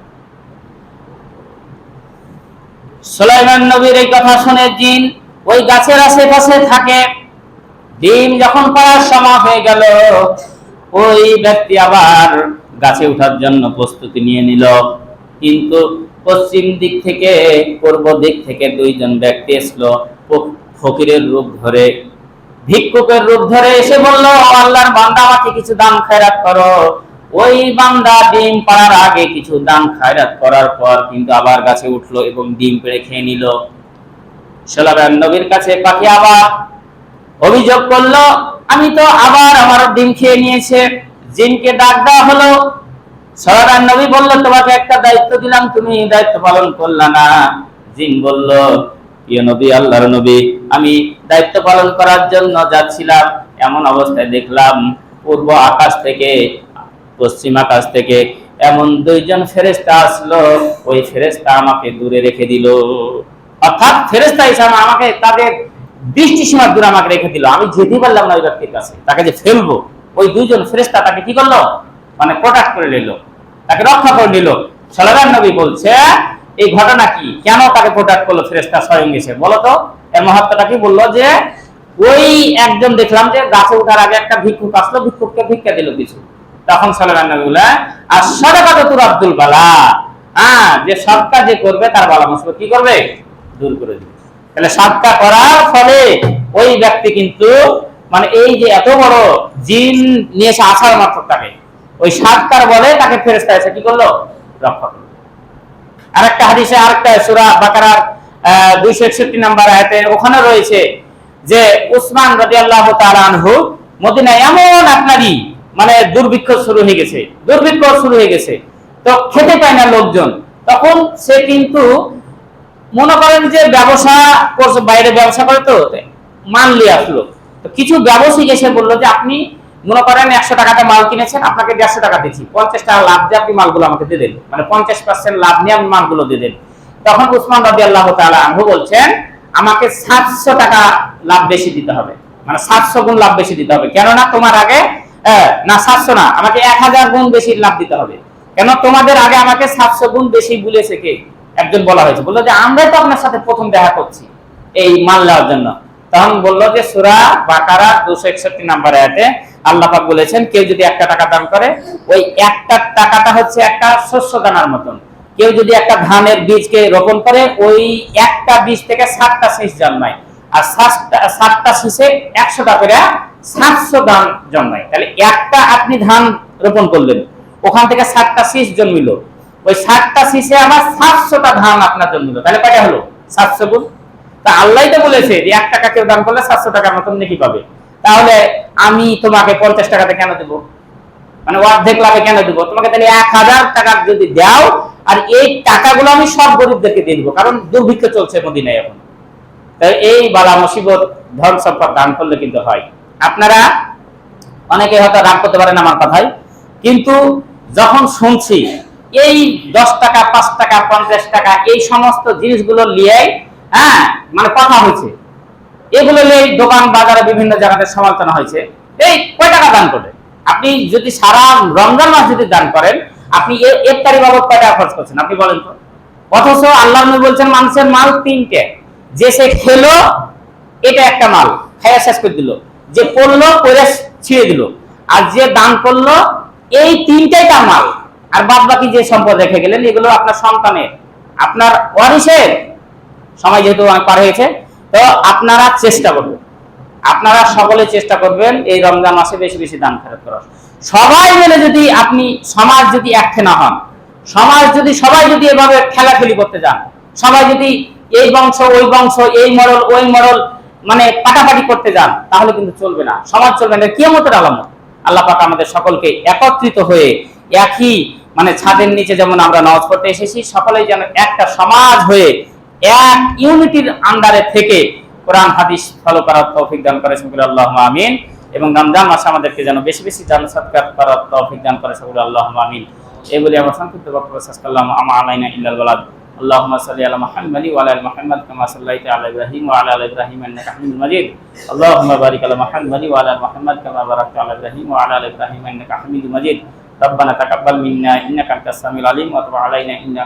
সুলাইমান নবীর এই কথা শুনে জিন ওই গাছের আশেপাশে থাকে। ডিম যখন পাড়ার সময় হয়ে গেল, ওই ব্যক্তি আবার গাছে ওঠার জন্য প্রস্তুতি নিয়ে নিল। কিন্তু পশ্চিম দিক থেকে, পূর্ব দিক থেকে 2 জন ব্যক্তি এসলো, ফকিরের রূপ ধরে, ভিক্ষুকের রূপ ধরে এসে বলল, আল্লাহর বান্দা, আমাকে কিছু দান খয়রাত করো। ওই বান্দা ডিম পাড়ার আগে কিছু দান খয়রাত করার পর কিন্তু আবার গাছে উঠলো এবং ডিম পেড়ে খেয়ে নিল। সুলাইমান নবীর কাছে পাখি আবার অভিযোগ করলো, আমি তো আবার আমার ডিম খেয়ে নিয়েছে। জিনকে ডাক দেওয়া হলো। সুলাইমান নবী বলল, তোমাকে একটা দায়িত্ব দিলাম, তুমি দায়িত্ব পালন করলা না। জিন বলল, ইয়া নবী, আল্লাহর নবী, আমি দায়িত্ব পালন করার জন্য যাচ্ছিলাম, এমন অবস্থায় দেখলাম পূর্ব আকাশ থেকে, পশ্চিম আকাশ থেকে এমন 2 জন ফেরেশতা আসলো, ওই ফেরেশতা আমাকে দূরে রেখে দিল। অর্থাৎ ফেরেশতা হিসেবে আমাকে তাদের দৃষ্টি সীমার দূরে আমাকে রেখে দিল। আমি যেতে পারলাম না ওই ব্যক্তির কাছে, তাকে যে ফেলবো। ওই 2 জন ফেরেশতা তাকে কি করলো, মানে প্রোটেক্ট করে নিল, তাকে রক্ষা করে নিল। সুলাইমান নবী বলছে, এই ঘটনা কি, কেন তাকে প্রোটেক্ট করলো ফেরেশতা স্বয়ং এসে, বলো তো এর মাহাত্ম্যটা কি? বললো যে ওই একজন দেখলাম যে গাছে ওঠার আগে একটা ভিক্ষুক আসলো, ভিক্ষুককে ভিক্ষা দিল কিছু। তখন সুলাইমান নবী বলে, আর সাদাকাত তুরাদ্দুল বালা, যে সদকা যে করবে তার বালা মুসিবত কি করবে, দূর করে দিবে। তাহলে সদকা করার ফলে ওই ব্যক্তি কিন্তু, মানে এই যে এত বড় জিন নিয়ে এসে আসার মাত্র তাকে ওই সদকার বলে তাকে ফেরেশতা এসে কি করলো, রক্ষা করলো। আরেকটা হাদিসে, আরেকটা সূরা বাকারার 261 নম্বর আয়াতে ওখানে রয়েছে যে উসমান রাদিয়াল্লাহু তাআলা আনহু মদিনায় এমন আপনারই মানে দুর্ভিক্ষ শুরু হয়ে গেছে, তো খেতে পায় না লোকজন। তখন সে কিন্তু মনে করেন যে ব্যবসা করছে, বাইরে ব্যবসা করে, তো মাল নিয়ে আসলো। তো কিছু ব্যবসায়ী এসে বললো যে আপনি মনে করেন 100 টাকাতে মাল কিনেছেন, আপনাকে 150 টাকা দিচ্ছি, 50 টাকা লাভ দিয়ে আপনি মালগুলো আমাকে দিয়ে দেন, মানে 50% লাভ নিয়ে আপনি মালগুলো দিয়ে দেন। তখন উসমান রাদিয়াল্লাহু তাআলা আনহু বলছেন, আমাকে 700 টাকা লাভ বেশি দিতে হবে, মানে 700 গুণ লাভ বেশি দিতে হবে। কেননা তোমার আগে না 700 না, আমাকে 1000 গুণ বেশি লাভ দিতে হবে। কেন তোমাদের আগে আমাকে 700 গুণ বেশি বলেছে কে, একজন বলা হয়েছে। বললো যে আমরাই তো আপনার সাথে প্রথম দেখা করছি এই মাল নেওয়ার জন্য। তখন বললো যে সূরা বাকারা 261 নম্বর আয়াতে আল্লাহ পাক বলেছেন, কেউ যদি 1 টাকা দান করে, ওই 1 টাকাটা হচ্ছে একটা শস্য দানার মতন। কেউ যদি একটা ধানের বীজকে রোপণ করে, ওই একটা বীজ থেকে 7টা শীষ জন্মায়, আর 7টা শীষে 100 টাকা করে 700 ধান জন্মায়। তাহলে একটা আপনি ধান রোপণ করলেন, ওখান থেকে 7টা শীষ জন্মিল, ওই 7টা শীষে আবার 700টা ধান আপনার জন্মিল। তাহলে কয়টা হলো, 700 গুণ। তা আল্লাহই তো বলেছে যে 1 টাকা কেউ দান করলে 700 টাকার মতন নেকি পাবে। তাহলে আমি তোমাকে 50 টাকাতে কেন দেবো, মানে অর্ধেক লাভে কেন দেবো তোমাকে? তাহলে 1000 টাকা যদি দাও, আর এই টাকাগুলো আমি সব গরিবদেরকে দিয়ে দিব, কারণ দুর্ভিক্ষ চলছে মদিনায় এখন। তাই এই বালা মুসিবত ধন সম্পদ দান করলে কিন্তু হয়। আপনারা অনেকে হয়তো রাগ করতে পারেন আমার কথায়, কিন্তু যখন শুনছি এই 10 টাকা 5 টাকা 50 টাকা এই সমস্ত জিনিসগুলো নিয়ে হ্যাঁ মানে কথা হয়েছে, এগুলো নিয়ে দোকান বাজারে বিভিন্ন জায়গাতে সমালোচনা হয়েছে, এই কয় টাকা দান করে? আপনি যদি সারা রমজান মাস যদি দান করেন, আপনি ইফতারি বাবদ কয় টাকা খরচ করছেন আপনি বলেন তো? অথচ আল্লাহ নবী বলছেন মানুষের মাল তিনটে, যে সে খেলো এটা একটা মাল, খাইয়া শেষ করে দিল, যে পড়লো পড়ে ছিঁড়ে দিল, আর যে দান করলো এই তিনটাই তার মাল। আর বাদ বাকি যে সম্পদ রেখে গেলেন এগুলো আপনার সন্তানের, আপনার ওয়ারিসের। সময় যেহেতু অনেক পার হয়েছে, তো আপনারা চেষ্টা করবেন, আপনারা সকলে চেষ্টা করবেন এই রমজান মাসে বেশি বেশি দান খরচ করার। সবাই মিলে যদি আপনি, সমাজ যদি একঠে না হন, সমাজ যদি সবাই যদি এভাবে খেলাখেলি করতে যান, সবাই যদি এই বংশ ওই বংশ, এই মডেল ওই মডেল মানে পাটাপাটি করতে যান, তাহলে কিন্তু চলবে না, সমাজ চলবে না, কিয়ামতের আলামত। আল্লাহ পাক আমাদের সকলকে একত্রিত হয়ে একই মানে ছাদের নিচে যেমন আমরা নামাজ পড়তে এসেছি, সকলেই যেন একটা সমাজ হয়ে এক ইউনিটির আন্ডারে থেকে কোরআন হাদিস ফলো করার তৌফিক দান করে সকলে আল্লাহুম্মা আমিন। এবং রমজান মাসে আমাদেরকে যেন বেশি বেশি দান সদকা করার তৌফিক দান করে সকলে আল্লাহুম্মা আমিন। এই বলে আমরা সংক্ষিপ্ত বক্তব্য শেষ করলাম। আমা আলাইনা ইল্লাল বালাগ। আল্লাহুম্মা সাল্লি আলা মুহাম্মাদ ওয়া আলা আলি মুহাম্মাদ কামা সাল্লাইতা আলা ইব্রাহিম ওয়া আলা আলি ইব্রাহিম ইন্নাকা হামিদুম মাজিদ। আল্লাহুম্মা বারিক আলা মুহাম্মাদ ওয়া আলা আলি মুহাম্মাদ কামা বারাকতা আলা ইব্রাহিম ওয়া আলা আলি ইব্রাহিম ইন্নাকা হামিদুম মাজিদ। ربنا تقبل منا انك انت السميع العليم وتب علينا انك